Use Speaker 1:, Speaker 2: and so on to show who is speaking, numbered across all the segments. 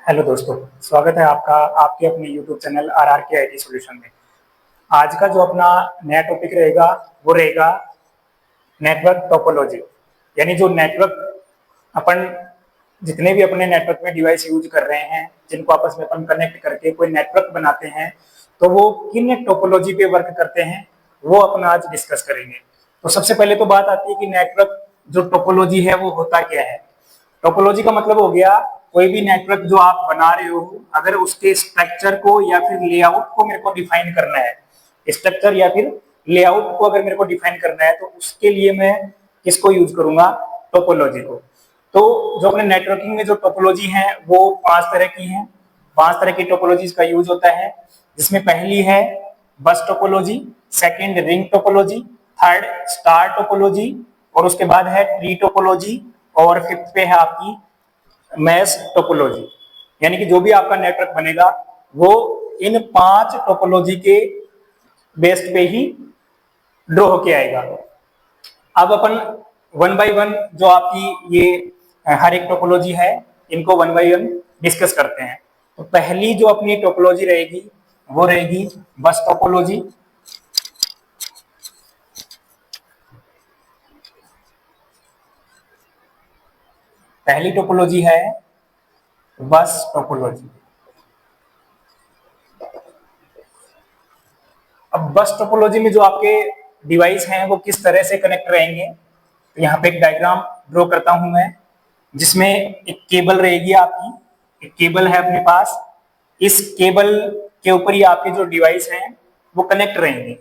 Speaker 1: Hello दोस्तों, स्वागत है आपका आपके अपने यूट्यूब चैनल आर के IT सॉल्यूशन में। आज का जो अपना नया टॉपिक रहेगा वो रहेगा नेटवर्क टोपोलॉजी। यानी जो नेटवर्क अपन जितने भी अपने नेटवर्क में डिवाइस यूज कर रहे हैं, जिनको आपस में अपन कनेक्ट करके कोई नेटवर्क बनाते हैं, तो वो किन टोपोलॉजी पे वर्क करते हैं वो अपन आज डिस्कस करेंगे। तो सबसे पहले तो बात आती है कि नेटवर्क जो टोपोलॉजी है वो होता क्या है। टोपोलॉजी का मतलब हो गया कोई भी नेटवर्क जो आप बना रहे हो, अगर उसके स्ट्रक्चर को या फिर लेआउट को मेरे को डिफाइन करना है, स्ट्रक्चर या फिर लेआउट को अगर मेरे को डिफाइन करना है, तो उसके लिए मैं किसको यूज करूंगा? टोपोलॉजी को। तो जो अपने नेटवर्किंग में जो टोपोलॉजी है वो 5 तरह की हैं। 5 तरह की टोपोलॉजीज का यूज होता है, जिसमें पहली है बस topology, second ring topology, third star topology, और उसके बाद है ट्री टोपोलॉजी, और फिफ्थ पे है आपकी मैश टोपोलॉजी। यानी कि जो भी आपका नेटवर्क बनेगा वो इन 5 टोपोलॉजी के बेस्ड पे ही ड्रॉ होके आएगा। अब अपन वन बाय वन जो आपकी ये हर एक टोपोलॉजी है, इनको वन बाय वन डिस्कस करते हैं। तो पहली जो अपनी टोपोलॉजी रहेगी वो रहेगी बस टोपोलॉजी। पहली टोपोलॉजी है बस टोपोलॉजी। अब बस टोपोलॉजी में जो आपके डिवाइस हैं वो किस तरह से कनेक्ट रहेंगे, तो यहाँ पे एक डायग्राम ड्रॉ करता हूं मैं, जिसमें एक केबल रहेगी आपकी। एक केबल है अपने पास, इस केबल के ऊपर ही आपके जो डिवाइस हैं वो कनेक्ट रहेंगे।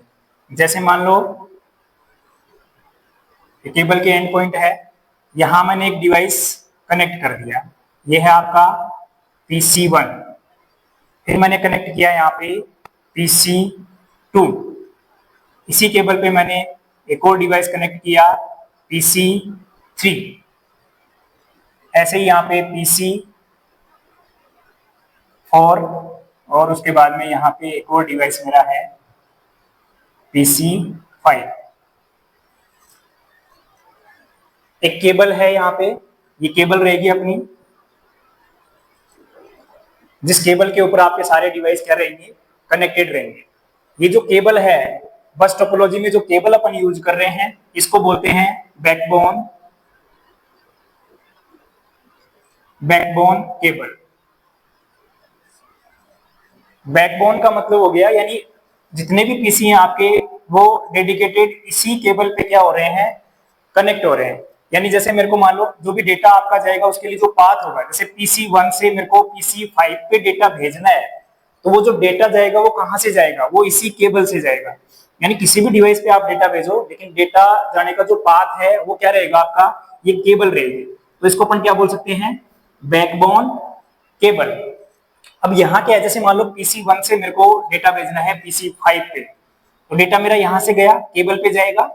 Speaker 1: जैसे मान लो केबल के एंड पॉइंट है, यहां मैंने एक डिवाइस कनेक्ट कर दिया, ये है आपका PC1। फिर मैंने कनेक्ट किया यहाँ पे PC2। इसी केबल पे मैंने एक और डिवाइस कनेक्ट किया PC3। ऐसे ही यहाँ पे PC4, और उसके बाद में यहाँ पे एक और डिवाइस मेरा है PC5। एक केबल है यहाँ पे, ये केबल रहेगी अपनी, जिस केबल के ऊपर आपके सारे डिवाइस क्या रहेंगे? कनेक्टेड रहेंगे। ये जो केबल है, बस टोपोलॉजी में जो केबल अपन यूज कर रहे हैं इसको बोलते हैं बैकबोन। Backbone cable. बैकबोन का मतलब हो गया यानी जितने भी पीसी हैं आपके वो डेडिकेटेड इसी केबल पे क्या हो रहे हैं? कनेक्ट हो रहे हैं। यानी जैसे मेरे को मान लो जो भी डेटा आपका जाएगा उसके लिए जो पाथ होगा, जैसे PC1 से मेरे को PC5 पे डेटा भेजना है, तो वो जो डेटा जाएगा वो कहां से जाएगा? वो इसी केबल से जाएगा। यानी किसी भी डिवाइस पे आप डेटा भेजो, लेकिन डेटा जाने का जो पाथ है वो क्या रहेगा? आपका ये केबल रहेगी। तो इसको अपन क्या बोल सकते हैं? Backbone cable. अब यहाँ क्या है, जैसे मान लो PC1 से मेरे को डेटा भेजना है PC5 पे, तो डेटा मेरा यहाँ से गया, केबल पे जाएगा,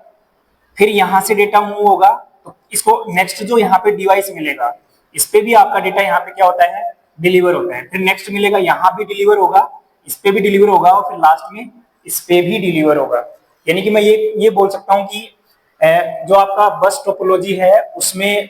Speaker 1: फिर यहाँ से डेटा मूव होगा, तो इसको नेक्स्ट जो यहाँ पे डिवाइस मिलेगा इस पे भी आपका डेटा यहाँ पे क्या होता है? डिलीवर होता है। फिर नेक्स्ट मिलेगा, यहाँ भी डिलीवर होगा, इस पे भी डिलीवर होगा, और फिर लास्ट में इस पे भी डिलीवर होगा। यानी कि मैं ये बोल सकता हूँ कि जो आपका बस टोपोलॉजी है उसमें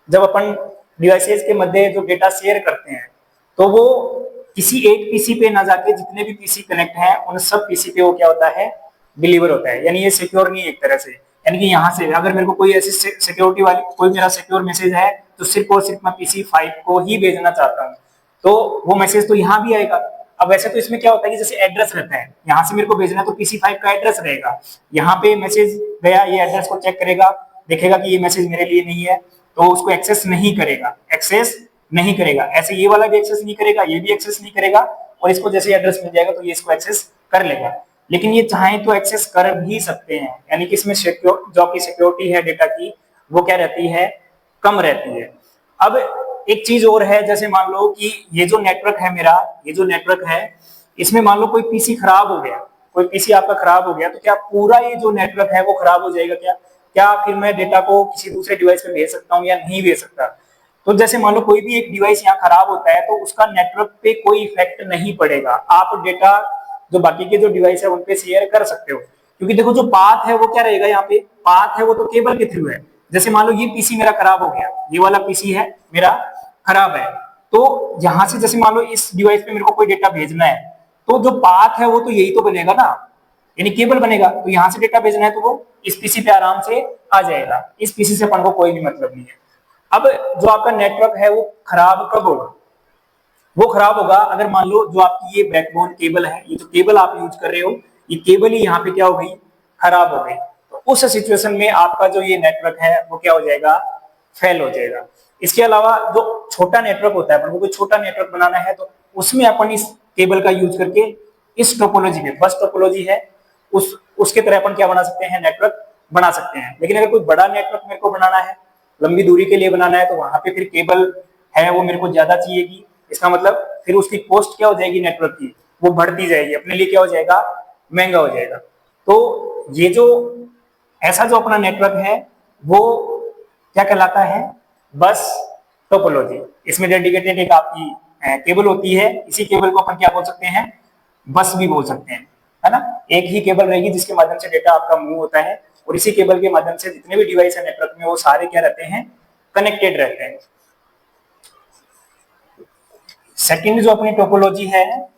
Speaker 1: जब अपन डिवाइसेस के मध्य जो डेटा शेयर करते हैं, तो वो किसी एक पीसी पे ना जाके जितने भी पीसी कनेक्ट हैं उन सब पीसी पे वो क्या होता है? डिलीवर होता है। यानी ये सिक्योर नहीं है एक तरह से। यानी कि यहाँ से अगर मेरे को कोई ऐसी सिक्योरिटी वाली कोई मेरा सिक्योर मैसेज है, तो सिर्फ और सिर्फ मैं PC5 को ही भेजना चाहता हूँ, तो वो मैसेज तो यहाँ भी आएगा। अब वैसे तो इसमें क्या होता है कि जैसे एड्रेस रहता है, यहाँ से मेरे को भेजना है तो PC5 का एड्रेस रहेगा, यहाँ पे मैसेज गया, ये एड्रेस को चेक करेगा, देखेगा कि ये मैसेज मेरे लिए नहीं है, तो उसको एक्सेस नहीं करेगा। एक्सेस नहीं करेगा। ऐसे ये वाला भी एक्सेस नहीं करेगा, ये भी एक्सेस नहीं करेगा, और इसको जैसे एड्रेस मिल जाएगा तो ये इसको एक्सेस कर लेगा। लेकिन ये चाहें तो एक्सेस कर भी सकते हैं। यानी कि इसमें सिक्योर जो आपकी सिक्योरिटी है डेटा की वो क्या रहती है? कम रहती है। अब एक चीज और है, जैसे मान लो कि ये जो नेटवर्क है मेरा, ये जो नेटवर्क है इसमें मान लो कोई पीसी खराब हो गया, कोई पीसी आपका खराब हो गया, तो क्या पूरा ये जो नेटवर्क है वो खराब हो जाएगा? क्या क्या फिर मैं डेटा को किसी दूसरे डिवाइस पे भेज सकता हूँ या नहीं भेज सकता? तो जैसे मान लो कोई भी एक डिवाइस यहाँ खराब होता है तो उसका नेटवर्क पे कोई इफेक्ट नहीं पड़ेगा। आप डेटा जो बाकी के जो डिवाइस है उन पे शेयर कर सकते हो, क्योंकि देखो जो पाथ है वो क्या रहेगा? यहाँ पे पाथ है वो तो केबल के थ्रू है। जैसे मान लो ये पीसी मेरा खराब हो गया, ये वाला पीसी है मेरा खराब है, तो यहां से जैसे मान लो इस डिवाइस पे मेरे को कोई डेटा भेजना है, तो जो पाथ है वो तो यही तो बनेगा ना, यानी केबल बनेगा। तो यहां से डेटा भेजना है तो वो इस पीसी पे आराम से आ जाएगा, इस पीसी से अपन को कोई भी मतलब नहीं है। अब जो आपका नेटवर्क है वो खराब कब होगा? वो खराब होगा अगर मान लो जो आपकी ये बैकबोन केबल है, ये जो केबल आप यूज कर रहे हो, ये केबल ही यहाँ पे क्या हो गई, खराब हो गई। तो उस सिचुएशन में आपका जो ये नेटवर्क है वो क्या हो जाएगा, फेल हो जाएगा। इसके अलावा जो छोटा नेटवर्क होता है, अपन को कोई छोटा नेटवर्क बनाना है तो उसमें अपन इस केबल का यूज करके इस टोपोलॉजी में, बस टोपोलॉजी है उसके तरह अपन क्या बना सकते हैं, नेटवर्क बना सकते हैं। लेकिन अगर कोई बड़ा नेटवर्क मेरे को बनाना है, लंबी दूरी के लिए बनाना है, तो वहां पे फिर केबल है वो मेरे को ज्यादा चाहिएगी। इसका मतलब फिर उसकी कॉस्ट क्या हो जाएगी नेटवर्क की, वो बढ़ती जाएगी, अपने लिए क्या हो जाएगा, महंगा हो जाएगा। तो ये जो ऐसा जो अपना नेटवर्क है वो क्या कहलाता है, बस टोपोलॉजी। इसमें डेडिकेटेड एक आपकी केबल होती है, इसी केबल को अपन क्या बोल सकते हैं, बस भी बोल सकते हैं, है ना। एक ही केबल रहेगी जिसके माध्यम से डेटा आपका मूव होता है, और इसी केबल के माध्यम से जितने भी डिवाइस है नेटवर्क में वो सारे क्या रहते हैं, कनेक्टेड रहते हैं। सेकंड जो अपनी टोपोलॉजी है,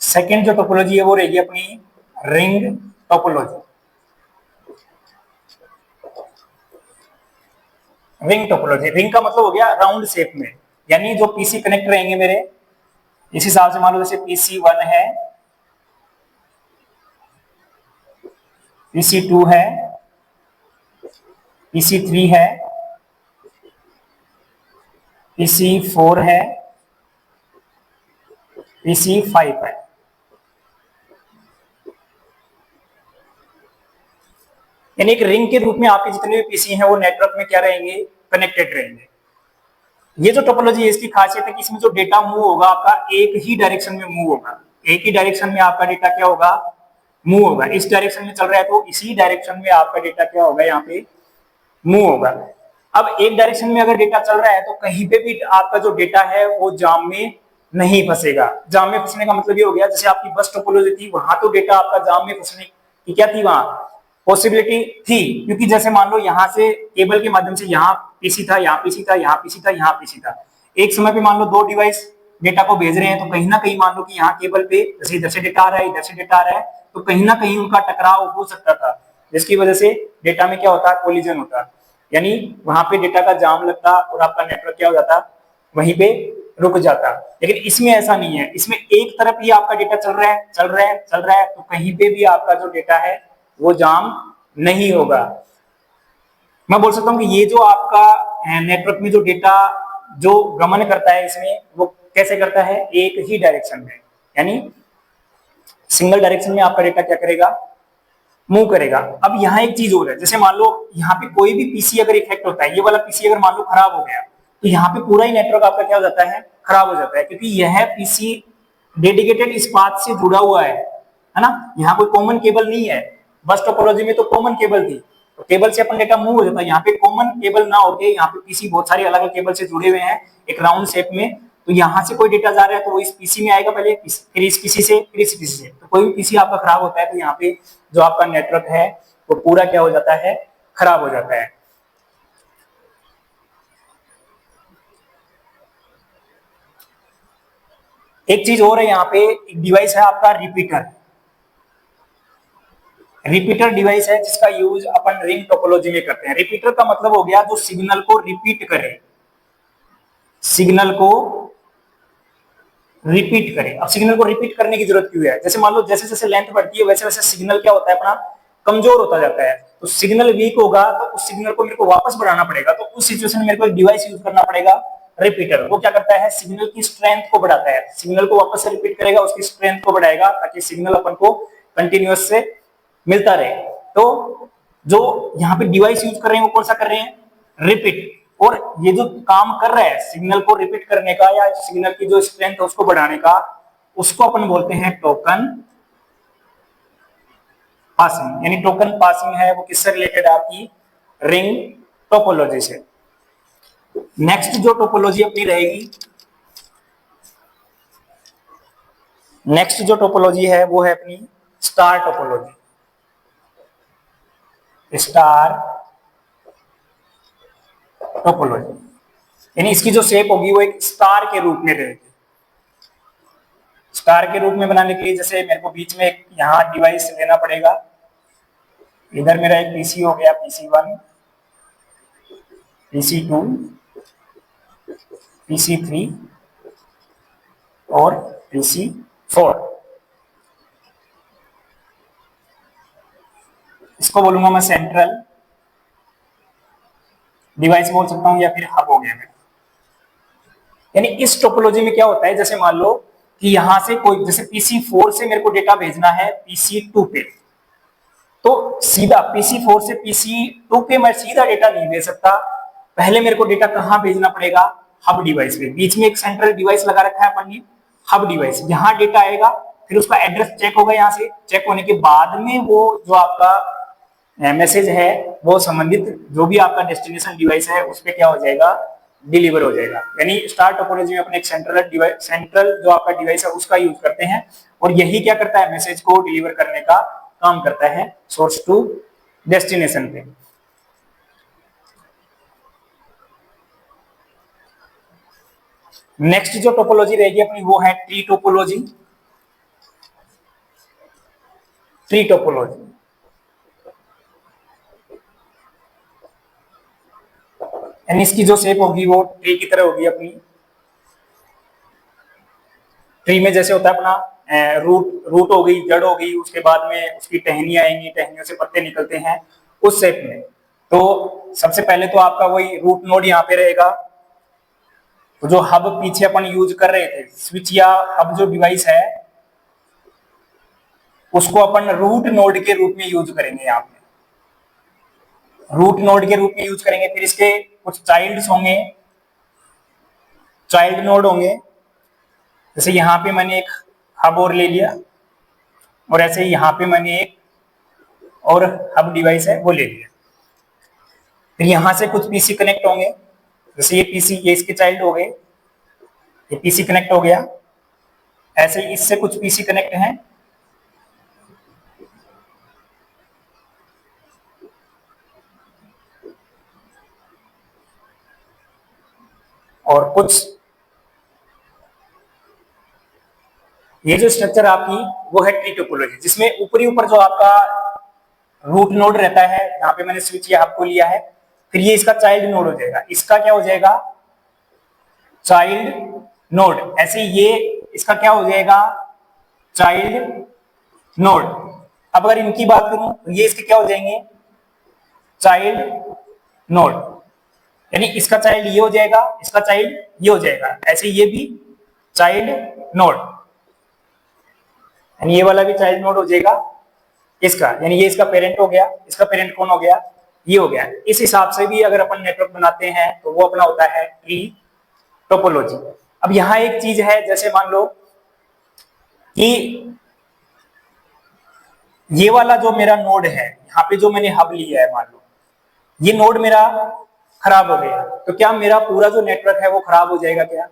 Speaker 1: सेकंड जो टोपोलॉजी है वो रहेगी अपनी ring topology. Ring topology, ring का मतलब हो गया राउंड शेप में, यानी जो पीसी कनेक्ट रहेंगे मेरे, इस हिसाब से मान लो जैसे PC1 है, PC2 है, PC3 है, PC4 है, PC5 है। यानी एक रिंग के रूप में आपके जितने भी पीसी हैं वो नेटवर्क में क्या रहेंगे, कनेक्टेड रहेंगे। ये जो टोपोलॉजी है इसकी खासियत है कि इसमें जो डेटा मूव होगा आपका एक ही डायरेक्शन में मूव होगा, एक ही डायरेक्शन में आपका डेटा क्या होगा, मूव होगा। इस डायरेक्शन में चल रहा है तो इसी डायरेक्शन में आपका डेटा क्या होगा, यहाँ पे मूव होगा। अब एक डायरेक्शन में अगर डेटा चल रहा है तो कहीं पे भी आपका जो डेटा है वो जाम में नहीं फंसेगा। जाम में फंसने का मतलब ये हो गया, जैसे आपकी बस टोपोलॉजी थी वहां तो डेटा आपका जाम में फंसने की क्या थी, वहां पॉसिबिलिटी थी, क्योंकि जैसे मान लो यहाँ से केबल के माध्यम से यहाँ पीसी था, यहाँ पीसी था, यहाँ पीसी था, यहाँ पीसी था, एक समय पे मान लो दो डिवाइस डेटा को भेज रहे हैं, तो कहीं ना कहीं मान लो कि यहाँ केबल पे जैसे इधर से डेटा आ रहा है, इधर से डेटा आ रहा है, तो कहीं ना कहीं उनका टकराव हो सकता था, जिसकी वजह से डेटा में क्या होता है, कोलिजन होता, यानी वहां पे डेटा का जाम लगता और आपका नेटवर्क क्या हो जाता, वहीं पे रुक जाता। लेकिन इसमें ऐसा नहीं है, इसमें एक तरफ ही आपका डेटा चल रहा है, चल रहा है, चल रहा है, तो कहीं पे भी आपका जो डेटा है वो जाम नहीं होगा। मैं बोल सकता हूं कि ये जो आपका नेटवर्क में जो डेटा जो गमन करता है इसमें, वो कैसे करता है, एक ही डायरेक्शन में, यानी सिंगल डायरेक्शन में आपका डेटा क्या करेगा, मूव करेगा। अब यहाँ एक चीज और है, जैसे मान लो यहाँ पे कोई भी पीसी अगर इफेक्ट होता है, ये वाला पीसी अगर मान लो खराब हो गया, तो यहाँ पे पूरा ही नेटवर्क आपका क्या हो जाता है, खराब हो जाता है, क्योंकि यह पीसी डेडिकेटेड इस पाथ से जुड़ा हुआ है ना। यहाँ कोई कॉमन केबल नहीं है, बस टोपोलॉजी में तो कॉमन केबल थी, तो केबल से अपन डेटा मूव हो जाता है। यहाँ पे कॉमन केबल ना होके यहाँ पे पीसी बहुत सारे अलग अलग केबल से जुड़े हुए हैं एक राउंड शेप में, तो यहाँ से कोई डेटा जा रहा है तो वो इस पीसी में आएगा पहले, फिर इस पीसी से, फिर इस पीसी से। तो कोई भी पीसी आपका खराब होता है तो यहाँ पे जो आपका नेटवर्क है वो पूरा क्या हो जाता है, खराब हो जाता है। एक चीज और है, यहाँ पे एक डिवाइस है आपका रिपीटर। रिपीटर डिवाइस है जिसका यूज अपन रिंग टोपोलॉजी में करते हैं। रिपीटर का मतलब हो गया जो सिग्नल को रिपीट करे, सिग्नल को रिपीट करे। अब सिग्नल को रिपीट करने की जरूरत क्यों है, जैसे मान लो जैसे जैसे लेंथ बढ़ती है वैसे वैसे सिग्नल क्या होता है, अपना कमजोर होता जाता है। तो सिग्नल वीक होगा तो उस सिग्नल को मेरे को वापस बढ़ाना पड़ेगा, तो उस सिचुएशन में मेरे को एक डिवाइस यूज करना पड़ेगा, रिपीटर। वो क्या करता है, सिग्नल की स्ट्रेंथ को बढ़ाता है, सिग्नल को वापस से रिपीट करेगा, उसकी स्ट्रेंथ को बढ़ाएगा ताकि सिग्नल अपन को कंटिन्यूअस से मिलता रहे। तो जो यहाँ पे डिवाइस यूज कर रहे हैं वो कौन सा कर रहे हैं, रिपीट। और ये जो काम कर रहा है सिग्नल को रिपीट करने का या सिग्नल की जो स्ट्रेंथ है उसको बढ़ाने का, उसको अपन बोलते हैं टोकन पासिंग। यानी टोकन पासिंग है वो किससे रिलेटेड है, आपकी रिंग टोपोलॉजी से। नेक्स्ट जो टोपोलॉजी अपनी रहेगी, नेक्स्ट जो टोपोलॉजी है वो है अपनी स्टार टोपोलॉजी। स्टार टोपोलॉजी, यानी इसकी जो शेप होगी वो एक स्टार के रूप में रहेगी। स्टार के रूप में बनाने के लिए जैसे मेरे को बीच में एक यहाँ डिवाइस लेना पड़ेगा। इधर मेरा एक पीसी हो गया, PC1, PC2, PC3 और PC4। इसको बोलूंगा मैं सेंट्रल डिवाइस बोल सकता हूं, या फिर हब हो गया मेरा। यानी इस टोपोलॉजी में क्या होता है, जैसे मान लो कि यहां से कोई, जैसे PC4 से मेरे को डेटा भेजना है PC2 पे, तो सीधा PC4 से PC2 पे मैं सीधा डेटा नहीं भेज सकता। पहले मेरे को डेटा कहां भेजना पड़ेगा, हब डिवाइस पे। बीच में एक सेंट्रल डिवाइस लगा रखा है अपन ने, हब डिवाइस। यहां डेटा आएगा, फिर उसका एड्रेस चेक होगा, यहां से चेक होने के बाद में वो जो आपका मैसेज है वो संबंधित जो भी आपका डेस्टिनेशन डिवाइस है उस पर क्या हो जाएगा, डिलीवर हो जाएगा। यानी स्टार टोपोलॉजी में अपने एक सेंट्रल जो आपका डिवाइस है उसका यूज करते हैं, और यही क्या करता है, मैसेज को डिलीवर करने का काम करता है सोर्स टू डेस्टिनेशन पे। नेक्स्ट जो टोपोलॉजी रहेगी अपनी वो है ट्री टोपोलॉजी। ट्री टोपोलॉजी यानी इसकी जो शेप होगी वो ट्री की तरह होगी अपनी। ट्री में जैसे होता है अपना रूट हो गई, जड़ हो गई, उसके बाद में उसकी टहनियां आएंगी, टहनियों से पत्ते निकलते हैं, उस शेप में। तो सबसे पहले तो आपका वही रूट नोड यहाँ पे रहेगा। तो जो हब पीछे अपन यूज कर रहे थे, स्विच या हब जो डिवाइस है, उसको अपन रूट नोड के रूप में यूज करेंगे। यहाँ पे रूट नोड के रूप में यूज करेंगे। फिर इसके कुछ चाइल्ड्स होंगे, चाइल्ड नोड होंगे। जैसे यहाँ पे मैंने एक हब और ले लिया, और ऐसे ही यहाँ पे मैंने एक और हब डिवाइस है वो ले लिया। फिर यहां से कुछ पीसी कनेक्ट होंगे, जैसे ये पीसी, ये इसके चाइल्ड हो गए, ये पीसी कनेक्ट हो गया। ऐसे ही इससे कुछ पीसी कनेक्ट हैं, और कुछ ये जो स्ट्रक्चर आपकी वो है ट्री टोपोलॉजी, जिसमें ऊपरी ऊपर जो आपका रूट नोड रहता है, जहां पे मैंने स्विच या हब को लिया है, फिर ये इसका चाइल्ड नोड हो जाएगा। इसका क्या हो जाएगा, चाइल्ड नोड। ऐसे ये इसका क्या हो जाएगा, चाइल्ड नोड। अब अगर इनकी बात करूं तो ये इसके क्या हो जाएंगे, चाइल्ड नोड। यानी इसका चाइल्ड ये हो जाएगा, इसका चाइल्ड ये हो जाएगा। ऐसे ये भी चाइल्ड नोड, यानी ये वाला भी चाइल्ड नोड हो जाएगा इसका। यानी ये इसका पेरेंट हो गया, इसका पेरेंट कौन हो गया, ये हो गया। इस हिसाब से भी अगर अपन नेटवर्क बनाते हैं तो वो अपना होता है ट्री टोपोलॉजी। अब यहां एक चीज है, जैसे मान लो कि ये वाला जो मेरा नोड है, यहाँ पे जो मैंने हब लिया है, मान लो ये नोड मेरा खराब हो गया, तो क्या मेरा पूरा जो नेटवर्क है वो खराब हो जाएगा क्या,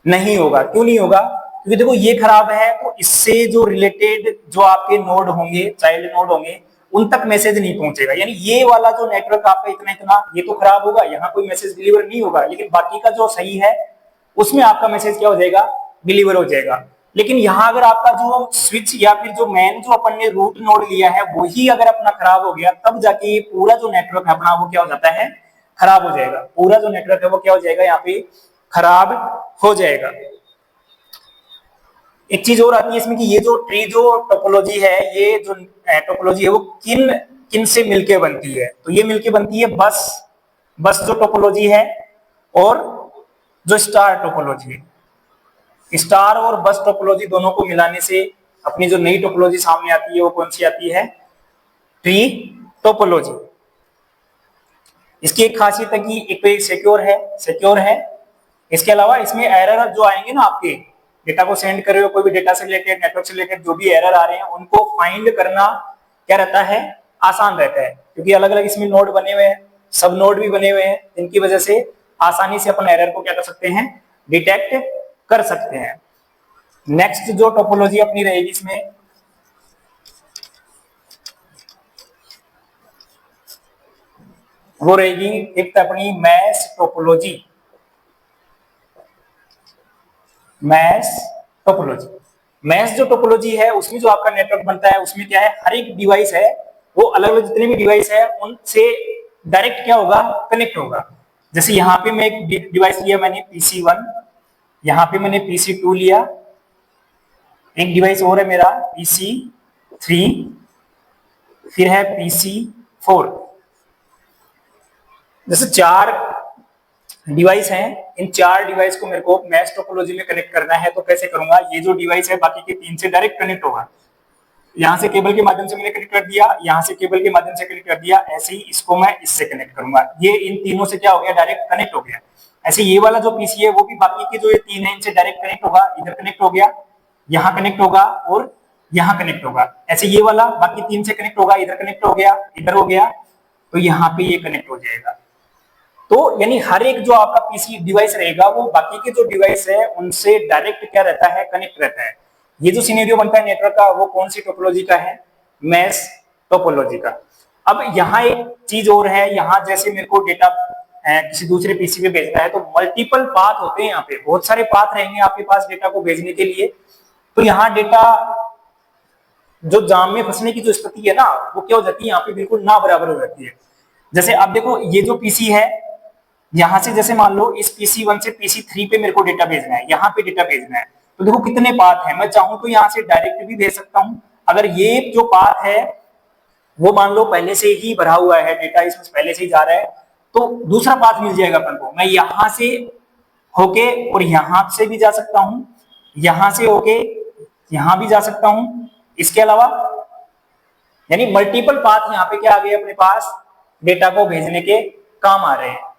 Speaker 1: नहीं होगा। क्यों नहीं होगा, क्योंकि देखो ये खराब है तो इससे जो रिलेटेड जो आपके नोड होंगे, चाइल्ड नोड होंगे, उन तक मैसेज नहीं पहुंचेगा। यानी ये वाला जो नेटवर्क आपका इतना इतना ये तो खराब होगा, यहाँ कोई मैसेज डिलीवर नहीं होगा, लेकिन बाकी का जो सही है उसमें आपका मैसेज क्या हो जाएगा, डिलीवर हो जाएगा। लेकिन यहाँ अगर आपका जो स्विच या फिर जो मेन जो अपन ने रूट नोड लिया है वही अगर अपना खराब हो गया, तब जाके पूरा जो नेटवर्क है अपना वो क्या हो जाता है, खराब हो जाएगा। पूरा जो नेटवर्क है वो क्या हो जाएगा, यहाँ पे खराब हो जाएगा। एक चीज और आती है इसमें कि ये जो ट्री जो टोपोलॉजी है, ये जो टोपोलॉजी है वो किन किन से मिलके बनती है, तो ये मिलके बनती है बस जो टोपोलॉजी है और जो स्टार टोपोलॉजी है। स्टार और बस टोपोलॉजी दोनों को मिलाने से अपनी जो नई टोपोलॉजी सामने आती है वो कौन सी आती है, ट्री टोपोलॉजी। इसकी एक खासियत है कि एक तो सिक्योर है। इसके अलावा इसमें एरर जो आएंगे ना, आपके डेटा को सेंड कर रहे हो, कोई भी डेटा से रिलेटेड, नेटवर्क से रिलेटेड जो भी एरर आ रहे हैं उनको फाइंड करना क्या रहता है, आसान रहता है। क्योंकि अलग अलग इसमें नोड बने हुए हैं, सब नोड भी बने हुए हैं, इनकी वजह से आसानी से अपन एरर को क्या कर सकते हैं, डिटेक्ट कर सकते हैं। नेक्स्ट जो टोपोलॉजी अपनी रहेगी इसमें वो रहेगी एक तो अपनी mesh topology. Mesh topology, mesh जो टोपोलॉजी है उसमें जो आपका नेटवर्क बनता है उसमें क्या है, हर एक डिवाइस है वो अलग अलग जितने भी डिवाइस है उनसे डायरेक्ट क्या होगा, कनेक्ट होगा। जैसे यहाँ पे मैं एक डिवाइस लिया मैंने PC1, यहाँ पे मैंने PC2 लिया, एक डिवाइस और है मेरा PC3, फिर है PC4। जैसे 4 डिवाइस हैं, इन 4 डिवाइस को मेरे को मैश टोपोलॉजी में कनेक्ट करना है। तो कैसे करूंगा, ये जो डिवाइस है बाकी के 3 से डायरेक्ट कनेक्ट होगा। यहाँ से केबल के माध्यम से मैंने कनेक्ट कर दिया, यहाँ से केबल के माध्यम से कनेक्ट कर दिया, ऐसे ही इसको मैं इससे कनेक्ट करूंगा। ये इन तीनों से क्या हो गया, डायरेक्ट कनेक्ट हो गया। ऐसे ये वाला जो पीसी है वो भी बाकी के जो ये 3 है इनसे डायरेक्ट कनेक्ट होगा, इधर कनेक्ट हो गया, यहाँ कनेक्ट होगा और यहाँ कनेक्ट होगा। ऐसे ये वाला बाकी 3 से कनेक्ट होगा, इधर कनेक्ट हो गया, इधर हो गया, तो यहाँ पे ये कनेक्ट हो जाएगा। तो यानी हर एक जो आपका पीसी डिवाइस रहेगा वो बाकी के जो डिवाइस है उनसे डायरेक्ट क्या रहता है, कनेक्ट रहता है। ये जो सिनेरियो बनता है नेटवर्क का वो कौन सी टोपोलॉजी का है, मैश टोपोलॉजी का। अब यहाँ एक चीज और है, यहाँ जैसे मेरे को डेटा किसी दूसरे पीसी पे भेजना है तो मल्टीपल पाथ होते हैं, यहाँ पे बहुत सारे पाथ रहेंगे आपके पास डेटा को भेजने के लिए। तो यहाँ डेटा जो जाम में फंसने की जो स्थिति है ना वो क्या हो जाती है, यहाँ पे बिल्कुल ना बराबर हो जाती है। जैसे अब देखो ये जो पीसी है, यहां से जैसे मान लो इस PC1 से PC3 पे मेरे को डेटा भेजना है, यहाँ पे डेटा भेजना है, तो देखो कितने पाथ है। मैं चाहूं तो यहाँ से डायरेक्ट भी भेज सकता हूं, अगर ये जो पाथ है वो मान लो पहले से ही भरा हुआ है, डेटा इसमें पहले से ही जा रहा है, तो दूसरा पाथ मिल जाएगा अपन को। मैं यहां से होके और यहां से भी जा सकता हूं, यहां से होके यहां भी जा सकता हूं। इसके अलावा यानी मल्टीपल पाथ यहाँ पे क्या आ गए अपने पास, डेटा को भेजने के काम आ रहे हैं।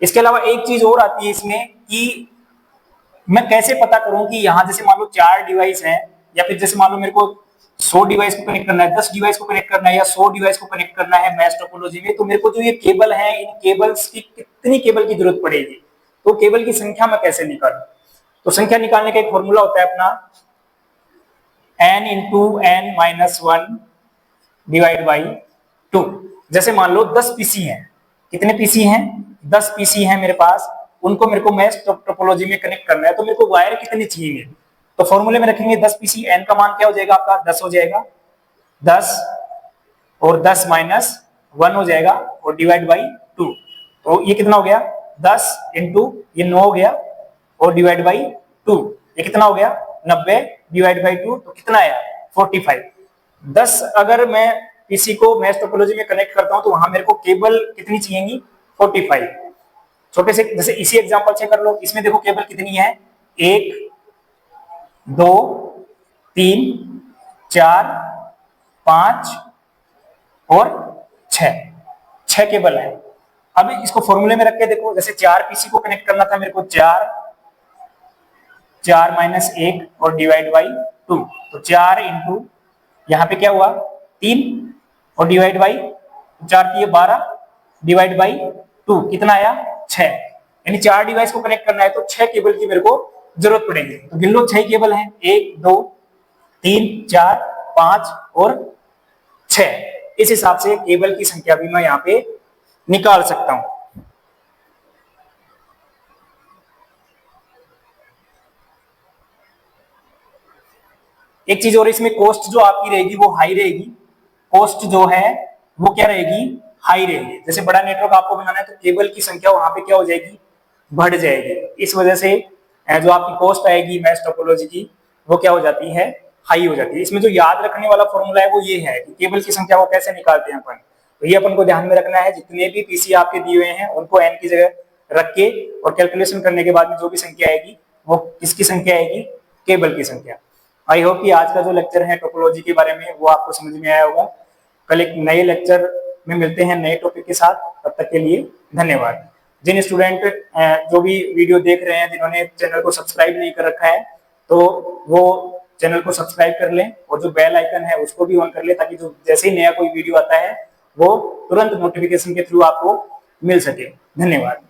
Speaker 1: इसके अलावा एक चीज और आती है इसमें कि मैं कैसे पता करूं कि यहां जैसे मान लो 4 डिवाइस हैं, या फिर जैसे मान लो मेरे को 100 डिवाइस को कनेक्ट करना है, 10 डिवाइस को कनेक्ट करना है, या 100 डिवाइस को कनेक्ट करना है मैश टोपोलॉजी में, तो मेरे को जो ये केबल है इन केबल्स की कितनी केबल की जरूरत पड़ेगी, तो केबल की संख्या मैं कैसे निकालूं। तो संख्या निकालने का एक फॉर्मूला होता है अपना n × n-1 डिवाइड बाई 2। जैसे मान लो 10 पीसी हैं, कितने पीसी हैं, 10 पीसी हैं मेरे पास, उनको मेरे को मैश टोपोलॉजी में कनेक्ट करना है, तो मेरे को वायर कितनी चाहिए। तो फॉर्मूले में रखेंगे 10 पीसी, n का मान क्या हो जाएगा आपका 10 हो जाएगा, 10 और 10 - 1 हो जाएगा और डिवाइड बाई 2। तो ये कितना हो गया 10 × ये 9 हो गया और डिवाइड बाई 2, ये कितना हो गया 90 डिवाइड बाई 2, तो कितना आया 45। 10 अगर मैं पीसी को मैश टोपोलॉजी में कनेक्ट करता हूं तो वहां मेरे को केबल कितनी चाहिएगी 45। छोटे से जैसे इसी एग्जांपल से कर लो, इसमें देखो केबल कितनी है 1 2 3 4 5 और 6 केबल है। अब इसको फॉर्मूले में रख के देखो, जैसे 4 पीसी को कनेक्ट करना था मेरे को 4 - 1 और डिवाइड बाई 2, तो 4 × यहाँ पे क्या हुआ 3 और डिवाइड बाई 4 की 12 डिवाइड बाई 2 कितना आया 6। यानी 4 डिवाइस को कनेक्ट करना है तो 6 केबल की मेरे को जरूरत पड़ेगी। तो गिन लो 6 केबल हैं 1 2 3 4 5 और 6। इस हिसाब से केबल की संख्या भी मैं यहाँ पे निकाल सकता हूं। एक चीज और, इसमें कॉस्ट जो आपकी रहेगी वो हाई रहेगी, कॉस्ट जो है वो क्या रहेगी हाई रहेगी। जैसे बड़ा नेटवर्क आपको बनाना है तो केबल की संख्या वहां पे क्या हो जाएगी बढ़ जाएगी, इस वजह से जो आपकी कॉस्ट आएगी मैश टोपोलॉजी की वो क्या हो जाती है हाई हो जाती है। इसमें जो याद रखने वाला फॉर्मूला है वो ये है कि केबल की संख्या को कैसे निकालते हैं अपन, तो ये अपन को ध्यान में रखना है। जितने भी पीसी आपके दिए हुए हैं उनको n की जगह रख के और कैलकुलेशन करने के बाद में जो भी संख्या आएगी वो किसकी संख्या आएगी केबल की संख्या। आई होप कि आज का जो लेक्चर है टोपोलॉजी के बारे में वो आपको समझ में आया होगा। कल एक नए लेक्चर में मिलते हैं नए टॉपिक के साथ, तब तक के लिए धन्यवाद। जिन स्टूडेंट जो भी वीडियो देख रहे हैं जिन्होंने चैनल को सब्सक्राइब नहीं कर रखा है तो वो चैनल को सब्सक्राइब कर लें और जो बेल आइकन है उसको भी ऑन कर लें, ताकि जो जैसे ही नया कोई वीडियो आता है वो तुरंत नोटिफिकेशन के थ्रू आपको मिल सके। धन्यवाद।